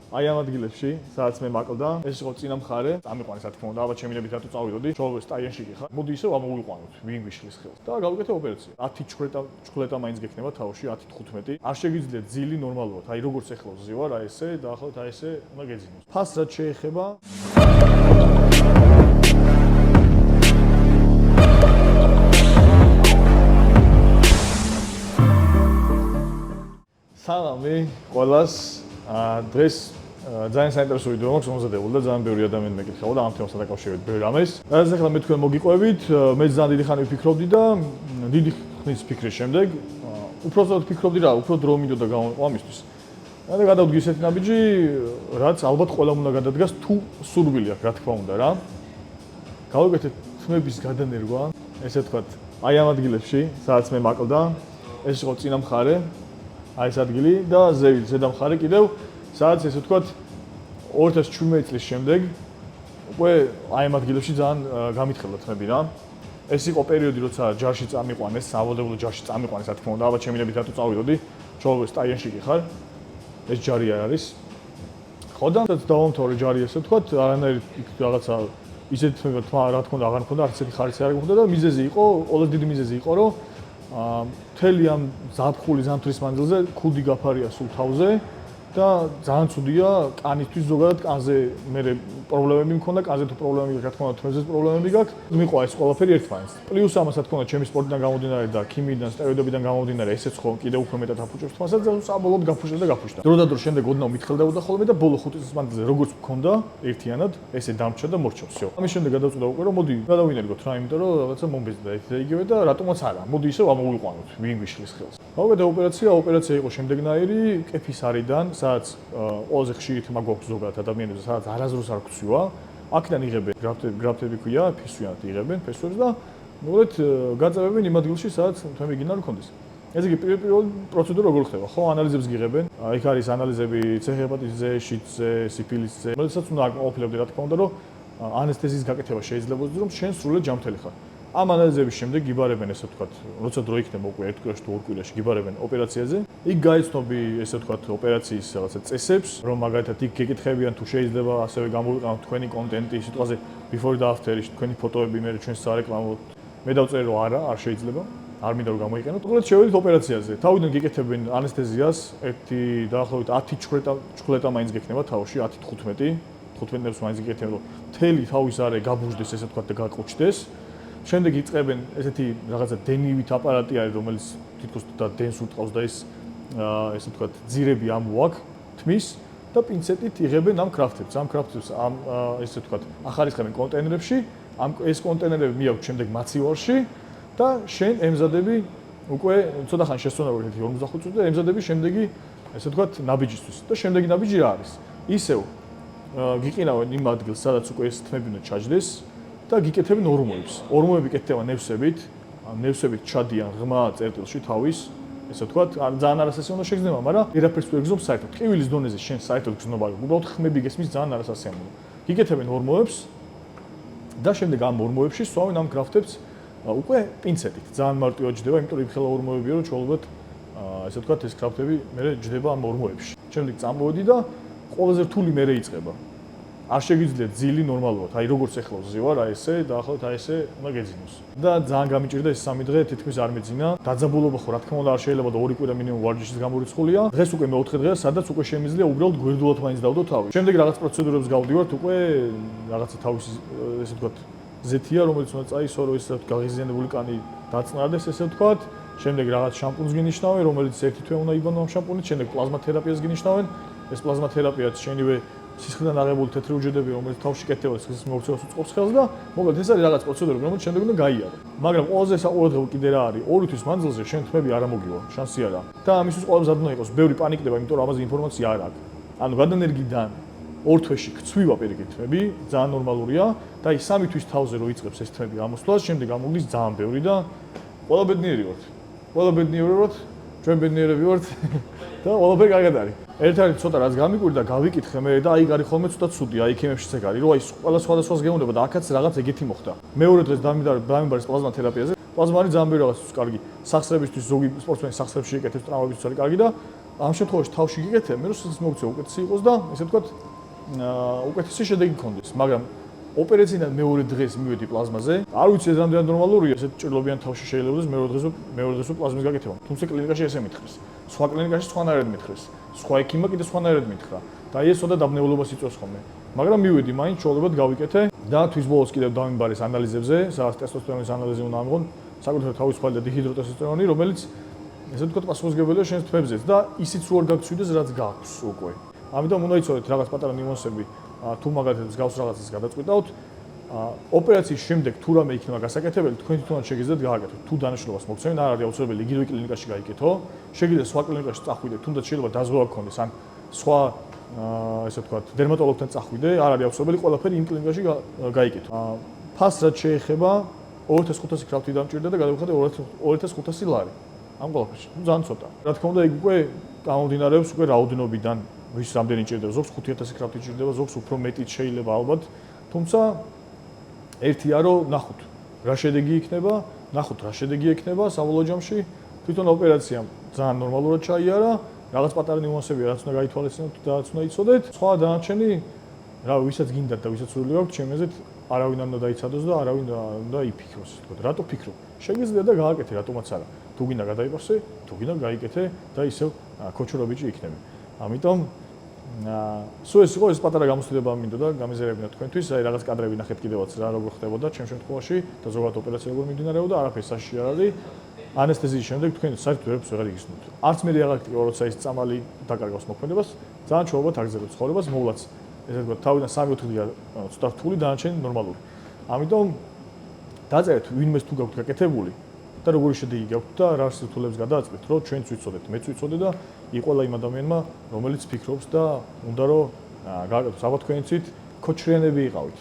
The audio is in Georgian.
აი ამ ადგილებში, სადაც მე მაკლდა, ეს იყო წინა მხარე, წამიყვანეს რა თქმა უნდა, ალბათ შემიძლია რატო წავიდოდი, ჩოლოვე სტაიონში ხარ. მოდი ისევ ამოვიყვანოთ, ვინ გვიშლის ხელს. და გავიკეთე ოპერაცია. 10 ჩხვლეტა მაინც გექნება თავში, 10-15. არ შეგიძლიათ ძილი ნორმალურად. აი როგორც ეხლა ვზივარ, აი ესე, დაახლოებით აი ესე უნდა გეძინოს. ფას რაც შეეხება სალამი ყველას. დღეს ძალიან საინტერესო ვიდეო მაქვს მომზადებული და ძალიან ბევრი ადამიანი მეკითხება და ამ თემასთან დაკავშირებით ბევრ რამეს. რაც ახლა მე თქვენ მოგიყვებით, მე ძალიან დიდი ხანი ვფიქრობდი და დიდი ხნის ფიქრის შემდეგ უпростоოდ ფიქრობდი რა, უფრო დრო მინდოდა გამოვიყო ამისთვის. და გადავდგი ისეთი ნაბიჯი, რაც ალბათ ყველამ უნდა გადადგას თუ სურვილი აქვს, რა თქმა უნდა რა. გავაკეთეთ თმების გადანერგვა, ესე ვთქვათ, აი ამ ადგილებში, სადაც მე მაკლდა, ეს იყო წინა მხარე. აი ეს ადგილი და ზევით ზედა მხარე კიდევ, სადაც ესე ვთქვათ 2017 წლის შემდეგ უკვე აი ამ ადგილებში ძალიან გამითხელდა თმები რა. ეს იყო პერიოდი, როცა ჯარში წამიყვანეს, საავადმყოფო ჯარში წამიყვანეს, რა თქმა უნდა, ალბათ შემიძლია რატო წავიდოდი, ჩოლოვე სტაიონში კი ხარ. ეს ჯარი არ არის. ხო და დავამთავრე ჯარი ესე ვთქვათ, არანაირი რაღაცა ისეთ თმა რა თქმა უნდა აღარ მქონდა, არც ერთი ხარისხი არ მქონდა და მიზეზი იყო, ყველაზე დიდი მიზეზი იყო, რომ მთელი ამ ზაფხული ზამთრის მანძილზე ქუდი გაფარია სულ თავზე და ძალიან ცუდია კანისთვის ზოგადად კანზე მე პრობლემები მქონდა, კანზე თუ პრობლემები გაქვს, რა თქმა უნდა, თმებზე პრობლემები გაქვს. მიყვა ეს ყველაფერი ერთმანეთს. პლუს ამას რა თქმა უნდა, ჩემი სპორტიდან გამომდინარე და ქიმიიდან, სტეროიდებიდან გამომდინარე, ესეც ხო კიდევ უფრო მეტად აფუჭებს თვალსაც და საბოლოოდ გაფუჭდა და გაფუჭდა. დრო და დრო შემდეგ ოდნავ მითხელდებოდა ხოლმე და ბოლო 5 წლის მანძილზე როგორც მქონდა ერთიანად, ესე დამრჩა და მორჩა всё. ამის შემდეგ გადავწყვიტა უკვე რომ მოდი გადავინერგოთ რა, იმიტომ რომ რაღაცა მომბეზდა ეს და იგივე და რატომაც არა. მოდი ისევ ამოვიყვანოთ, ვინ გვიშლის ხელს. გავაკეთე ოპერაცია იყო შემდეგნაირი, კეფისარიდან, სადაც ყველაზე ხშირი თემა გვაქვს ზოგადად ადამიანებს, სადაც არასდროს არ გვცვივა. აქედან იღებენ გრაფტები ქვია, ფესვიანად იღებენ ფესვებს და მოკლედ გაწევებენ იმ ადგილში, სადაც თემი გინდა რომ კონდეს. ესე იგი პირველ პროცედურა როგორ ხდება? ხო, ანალიზებს გიღებენ. იქ არის ანალიზები ცეჰეპატიტზე, შიდზე, სიფილისზე. როდესაც უნდა აკმაყოფილებდე რა თქმა უნდა, რომ ანესთეზიის გაკეთება შეიძლება იყოს, რომ შენ სრულად ჯანმრთელი ხარ. ამ ანალიზების შემდეგ გიბარებენ ესე ვთქვათ, როცა დრო იქნება უკვე 1 კვირაში თუ 2 კვირაში გიბარებენ ოპერაციაზე. იქ გაიცნობი ესე ვთქვათ ოპერაციის რაღაცა წესებს, რომ მაგალითად იქ გეკითხებიან თუ შეიძლება ასევე გამოვიყენოთ თქვენი კონტენტი სიტყვაზე before და after-ში თქვენი ფოტოები მე ჩვენს სარეკლამოდ. მე დავწერე რომ არა, არ შეიძლება. არ მინდა რომ გამოიყენოთ. უბრალოდ შევედით ოპერაციაზე. თავიდან გეკეთებენ ანესთეზიას, ერთი დაახლოებით 10 ჩხვლეტა მაინც გექნება თავში, 10-15. 15-ს მაინც გეკეთებენ, რომ მთელი თავის არე გაბუჟდეს ესე ვთქვათ და გაყუჩდეს. შემდეგ იწყებენ ესეთი რაღაცა დენივით აპარატი არის, რომელიც თითქოს და დენს უტყავს და ესე ვთქვათ ძირები ამოაქვს თმის და პინცეტით იღებენ ამ კრაფტებს. ამ კრაფტებს ესე ვთქვათ ახარისხებენ კონტეინერებში. ეს კონტეინერები მიაქვს შემდეგ მაცივარში და შენ ემზადები უკვე ცოტა ხანი შესწონებული ერთი 45 წუთი და ემზადები შემდეგი ესე ვთქვათ ნაბიჯისთვის. და შემდეგი ნაბიჯი რა არის? ისევ გიყინავენ იმ ადგილს, სადაც უკვე ეს თმები უნდა ჩაჯდეს. და გიკეთებენ ორმოებს. ორმოები კეთდება ნევსებით, ნევსებით ჩადიან ღრმა წერტილში თავის, ესე ვთქვათ, ძალიან არასასიამოვნო უნდა შეგრძნება, მაგრამ ვერაფერს ვერ გზნობ საერთოდ. ტყივილის დონეზე შენ საერთოდ გზნობა, უბრალოდ ხმები გესმის ძალიან არასასიამოვნო. გიკეთებენ ორმოებს და შემდეგ ამ ორმოებში სვავენ ამ გრაფტებს უკვე პინცეტით. ძალიან მარტივად ჯდება, იმიტომ რომ იმხელა ორმოებია, რომ ჩაოლობთ ესე ვთქვათ, ეს გრაფტები მე ჯდება ამ ორმოებში. შემდეგ წამოვედი და ყველაზე რთული მე იწყება. არ შეგიძლიათ ძილი ნორმალურად, აი როგორც ეხლა ვზივარ, აი ესე, დაახლოებით აი ესე უნდა გეძინოს. და ძალიან გამიჭირდა ეს 3 დღე, თითქმის არ მეძინა. დაძაბულობა ხო რა თქმა უნდა არ შეიძლება და 2 კვირა მინიმუმ ვარჯიშის გამორიცხულია. დღეს უკვე მე 4 დღეა, სადაც უკვე შემიძლია უბრალოდ გვერდულად მაინც დავდო თავი. შემდეგ რაღაც პროცედურებს გავდივართ, უკვე რაღაცა თავისი ესე ვთქვათ, ზეთია, რომელიც უნდა წაისო, რომ ესე ვთქვათ, გაღიზიანებული კანი დაწნარდეს, ესე ვთქვათ. შემდეგ რაღაც შამპუნს გინიშნავენ, რომელიც 1 თვე უნდა იბანო ამ შამპუნით, შემდეგ პლაზმა თერაპიას გინიშნავენ. ეს პლაზმა თერაპიაც შენივე სისხლიდან აღებული თეთრი უჯრედები, რომელიც თავში კეთდება სისხლის მოვცევას უწყობს ხელს და მოკლედ ეს არის რაღაც პროცედურები, რომელიც შემდეგ უნდა გაიარო. მაგრამ ყველაზე საყურადღებო კიდე რა არის? 2 თვის მანძილზე შენ თმები არ ამოგივა, შანსი არა. და ამისთვის ყველას ადნა იყოს, ბევრი პანიკდება, იმიტომ რომ ამაზე ინფორმაცია არ აქვს. ანუ გადანერგიდან 2 თვეში ქცვივა პირიქით თმები, ძალიან ნორმალურია და აი 3 თვის თავზე რო იწყებს ეს თმები ამოსვლას, შემდეგ ამოგდის ძალიან ბევრი და ყველა ბედნიერი ვართ. ყველა ბედნიერი ვართ, ჩვენ ბედნიერები ვართ და ყველაფერი კარგად არის. ერთ-ერთი ცოტა რაც გამიკვირდა, გავიკითხე მე და აი გარი ხოლმე ცოტა ცუდია, აი ქემებშიც ეგ არის, რომ აი ყველა სხვადასხვას გეუბნება და აქაც რაღაც ეგეთი მოხდა. მეორე დღეს დამიბარეს პლაზმა თერაპიაზე. პლაზმა არის ძალიან ბევრი რაღაც კარგი. სახსრებისთვის ზოგი სპორტსმენი სახსრებში ეკეთებს ტრამვებისთვის არის კარგი და ამ შემთხვევაში თავში გიგეთე, მე რომ სიცოცხლის მოგწევა უკეთესი იყოს და ესე ვთქვათ, უკეთესი შედეგი გქონდეს, მაგრამ ოპერაციიდან მეორე დღეს მივედი პლაზმაზე. არ ვიცი ეს რამდენად ნორმალურია, ესეთ ჭრილობიან თავში შეიძლება მეორე დღეს პლაზმის გაკეთება. თუმცა კლინიკაში ესე მითხრეს. სხვა კლინიკაში სხვანაირად მითხრეს. სხვა ექიმმა კიდე სხვანაირად მითხრა. და აი ეს ოდა დაბნეულობას იწვევს ხოლმე. მაგრამ მივედი მაინც ჩვეულებად გავიკეთე და თვის ბოლოს კიდევ დავიმბარეს ანალიზებზე, სადაც ტესტოსტერონის ანალიზი უნდა ამიღონ, საკუთრებად თავისუფალი და დიჰიდროტესტოსტერონი, რომელიც ესე ვთქვათ პასუხისმგებელია შენს თვებზეც და ისიც უარ გაგცვიდეს, რაც გაქვს უკვე. ამიტომ უნდა იცოდეთ რაღაც პატარა ნიუანსები, თუ მაგალითად გავს რაღაცას გადაწყვიტავთ, ოპერაციის შემდეგ თუ რამე იქნება გასაკეთებელი, თქვენ თვითონაც შეგიძლიათ გააკეთოთ. თუ დანიშნულებას მოგცემენ, არ არის აუცილებელი იგივე კლინიკაში გაიკეთო. შეგიძლიათ სხვა კლინიკაში წახვიდეთ, თუნდაც შეიძლება დაზღვევა გქონდეს, ან სხვა ესე ვთქვათ, დერმატოლოგთან წახვიდე, არ არის აუცილებელი ყველაფერი იმ კლინიკაში გაიკეთო. ფასს რაც შეეხება 2500 კრავთი დამჭირდა და გადავიხადე 2500 ლარი. ამ ყველაფერში, ძალიან ცოტა. რა თქმა უნდა, იქ უკვე გამომდინარეობს უკვე რაოდენობიდან, ვის რამდენი ჭირდება, ზოგს 5000 კრავთი ჭირდება, ზოგს უფრო მეტიც შეიძლება ალბათ. თუმცა ერთია რომ ნახოთ რა შედეგი იქნება, ნახოთ რა შედეგი ექნება საბოლოო ჯამში, თვითონ ოპერაციამ ძალიან ნორმალურად ჩაიარა, რაღაც პატარა ნიუანსები რაც უნდა გაითვალისწინოთ და რაც უნდა იცოდეთ. სხვა დანარჩენი, რა ვისაც გინდათ და ვისაც სურვილი აქვს, ჩემი აზრით არავინ არ უნდა დაიცადოს და არავინ უნდა იფიქროს, თქო, რატო ფიქრობ? შეგიძლია და გააკეთე, რატომაც არა. თუ გინდა გადაიპარსე, თუ გინდა გაიკეთე და ისევ ქოჩორო ბიჭი იქნები. ამიტომ სულ ეს იყო ეს პატარა გამოსვლება მინდოდა გამიზერებინა თქვენთვის, აი რაღაც კადრები ნახეთ კიდევაც რა როგორ ხდებოდა ჩემ შემთხვევაში და ზოგადად ოპერაცია როგორ მიმდინარეობდა, არაფერი საშიში არ არის. ანესთეზიის შემდეგ თქვენ საერთოდ ვერაფერს ვეღარ იგრძნობთ. არც მე რეალაქტიკა, როცა ის წამალი დაკარგავს მოქმედებას, ძალიან ჩვეულებრივ აგზელებთ ცხოვრებას, მოვლაც ესე ვთქვათ, თავიდან 3-4 დღე ცოტა რთული, დანარჩენი ნორმალური. ამიტომ დაწერეთ ვინმეს თუ გაქვთ გაკეთებული და როგორი შედეგი გაქვთ და რა სირთულეებს გადააწყდით, რომ ჩვენც ვიცოდეთ, მეც ვიცოდე და იყვალა იმ ადამიანმა, რომელიც ფიქრობს და უნდა რომ გააკეთოს. ალბათ თქვენიცით ქოჩრიანები იყავით.